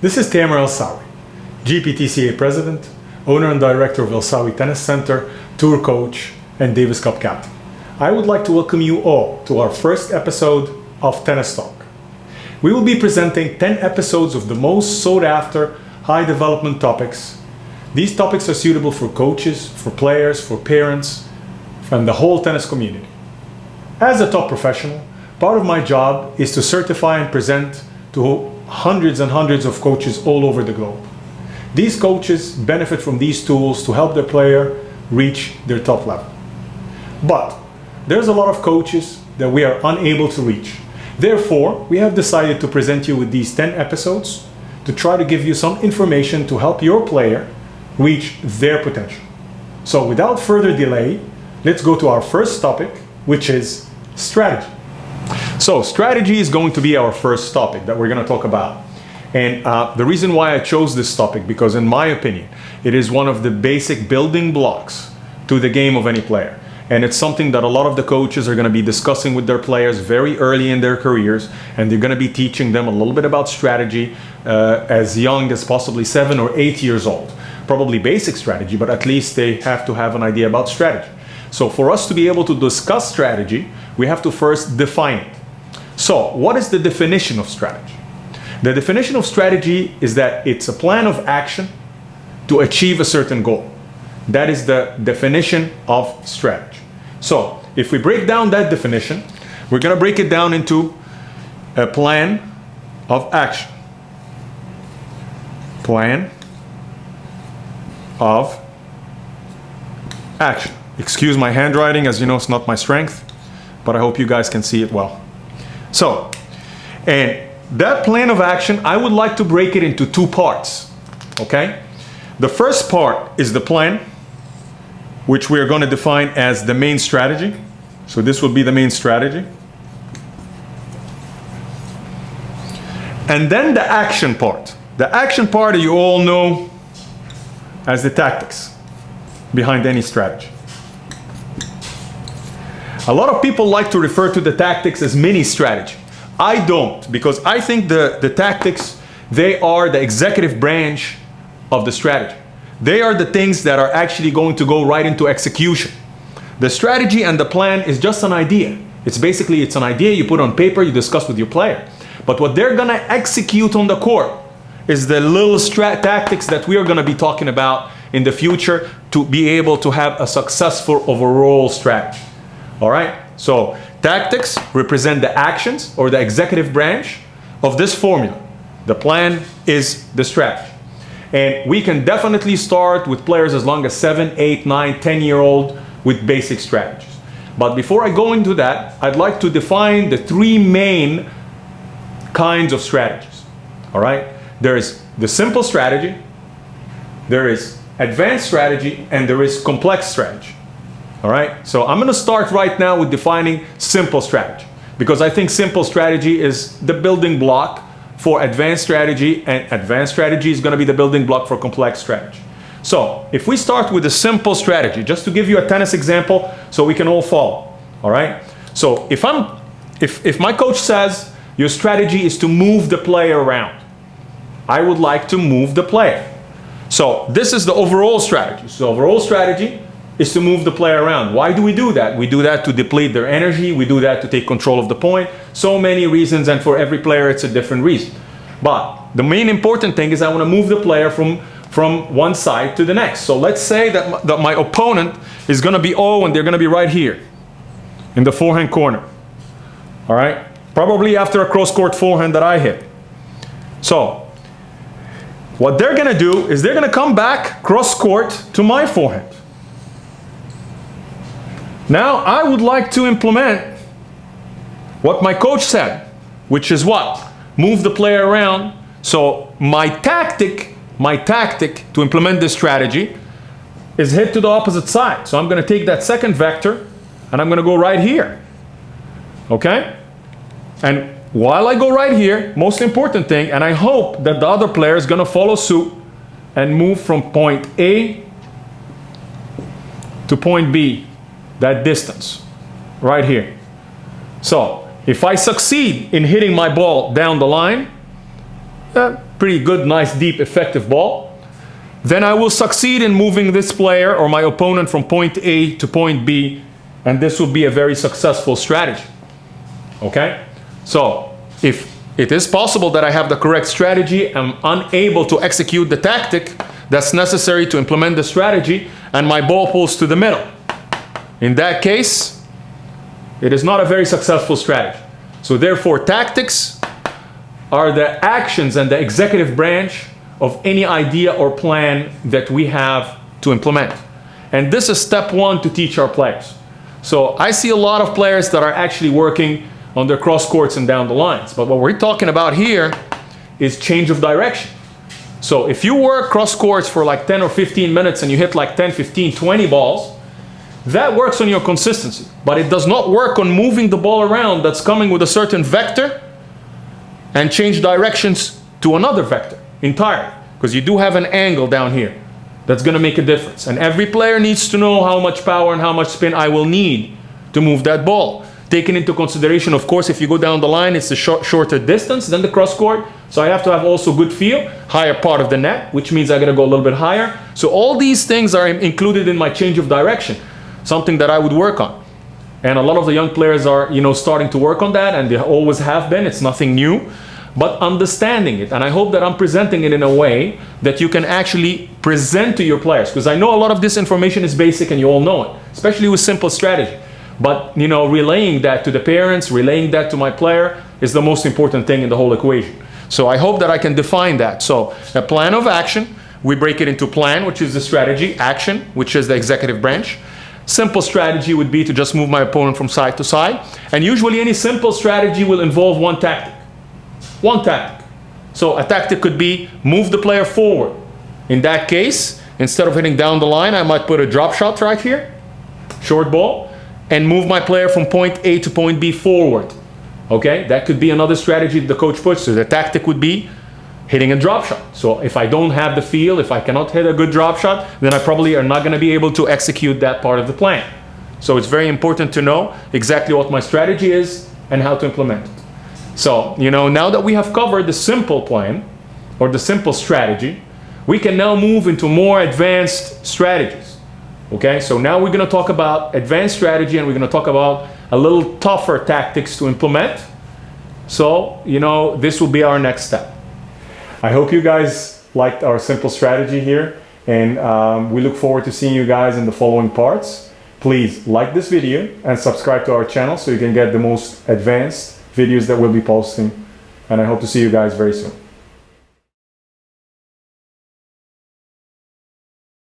This is Tamer El-Sawi, GPTCA President, owner and director of El-Sawi Tennis Center, tour coach, and Davis Cup captain. I would like to welcome you all to our first episode of Tennis Talk. We will be presenting 10 episodes of the most sought after high development topics. These topics are suitable for coaches, for players, for parents, and the whole tennis community. As a top professional, part of my job is to certify and present to hundreds and hundreds of coaches all over the globe. These coaches benefit from these tools to help their player reach their top level. But there's a lot of coaches that we are unable to reach. Therefore, we have decided to present you with these 10 episodes to try to give you some information to help your player reach their potential. So without further delay, let's go to our first topic, which is strategy. So strategy is going to be our first topic that we're going to talk about. And the reason why I chose this topic, because in my opinion, it is one of the basic building blocks to the game of any player. And it's something that a lot of the coaches are going to be discussing with their players very early in their careers. And they're going to be teaching them a little bit about strategy as young as possibly 7 or 8 years old. Probably basic strategy, but at least they have to have an idea about strategy. So for us to be able to discuss strategy, we have to first define it. So what is the definition of strategy? The definition of strategy is that it's a plan of action to achieve a certain goal. That is the definition of strategy. So if we break down that definition, we're going to break it down into a plan of action. Plan of action. Excuse my handwriting, as you know, it's not my strength, but I hope you guys can see it well. So, and that plan of action, I would like to break it into two parts, okay? The first part is the plan, which we are going to define as the main strategy. So this will be the main strategy. And then the action part. The action part you all know as the tactics behind any strategy. A lot of people like to refer to the tactics as mini strategy. I don't, because I think the tactics, they are the executive branch of the strategy. They are the things that are actually going to go right into execution. The strategy and the plan is just an idea. It's an idea you put on paper, you discuss with your player. But what they're gonna execute on the court is the little tactics that we are gonna be talking about in the future to be able to have a successful overall strategy. All right, so tactics represent the actions or the executive branch of this formula. The plan is the strategy. And we can definitely start with players as long as 7, 8, 9, 10-year-old with basic strategies. But before I go into that, I'd like to define the three main kinds of strategies. All right, there is the simple strategy, there is advanced strategy, and there is complex strategy. All right, so I'm going to start right now with defining simple strategy, because I think simple strategy is the building block for advanced strategy, and advanced strategy is going to be the building block for complex strategy. So if we start with a simple strategy, just to give you a tennis example so we can all follow. All right, so if my coach says your strategy is to move the player around, I would like to move the player. So this is the overall strategy. So overall strategy is to move the player around. Why do we do that? We do that to deplete their energy. We do that to take control of the point. So many reasons, and for every player it's a different reason. But the main important thing is I want to move the player from one side to the next. So let's say that my opponent is going to be and they're going to be right here in the forehand corner. All right? Probably after a cross-court forehand that I hit. So what they're going to do is they're going to come back cross-court to my forehand. Now, I would like to implement what my coach said, which is what? Move the player around. So my tactic to implement this strategy is hit to the opposite side. So I'm going to take that second vector and I'm going to go right here. Okay? And while I go right here, most important thing, and I hope that the other player is going to follow suit and move from point A to point B, that distance, right here. So if I succeed in hitting my ball down the line, a pretty good, nice, deep, effective ball, then I will succeed in moving this player or my opponent from point A to point B, and this will be a very successful strategy. Okay? So, if it is possible that I have the correct strategy, I'm unable to execute the tactic that's necessary to implement the strategy, and my ball pulls to the middle. In that case, it is not a very successful strategy. So therefore, tactics are the actions and the executive branch of any idea or plan that we have to implement. And this is step one to teach our players. So I see a lot of players that are actually working on their cross courts and down the lines. But what we're talking about here is change of direction. So if you work cross courts for like 10 or 15 minutes and you hit like 10, 15, 20 balls, that works on your consistency. But it does not work on moving the ball around that's coming with a certain vector and change directions to another vector entirely. Because you do have an angle down here that's going to make a difference. And every player needs to know how much power and how much spin I will need to move that ball. Taking into consideration, of course, if you go down the line, it's a shorter distance than the cross court. So I have to have also good feel, higher part of the net, which means I got to go a little bit higher. So all these things are included in my change of direction, something that I would work on. And a lot of the young players are, starting to work on that, and they always have been. It's nothing new, but understanding it. And I hope that I'm presenting it in a way that you can actually present to your players, because I know a lot of this information is basic and you all know it, especially with simple strategy. But, relaying that to the parents, relaying that to my player is the most important thing in the whole equation. So I hope that I can define that. So a plan of action, we break it into plan, which is the strategy, action, which is the executive branch. Simple strategy would be to just move my opponent from side to side. And usually any simple strategy will involve one tactic. One tactic. So a tactic could be move the player forward. In that case, instead of hitting down the line, I might put a drop shot right here, short ball, and move my player from point A to point B forward. Okay, that could be another strategy the coach puts. So the tactic would be hitting a drop shot. So if I don't have the feel, if I cannot hit a good drop shot, then I probably are not going to be able to execute that part of the plan. So it's very important to know exactly what my strategy is and how to implement it. So, now that we have covered the simple plan or the simple strategy, we can now move into more advanced strategies. Okay, so now we're going to talk about advanced strategy, and we're going to talk about a little tougher tactics to implement. So, this will be our next step. I hope you guys liked our simple strategy here, and we look forward to seeing you guys in the following parts. Please like this video and subscribe to our channel so you can get the most advanced videos that we'll be posting, and I hope to see you guys very soon.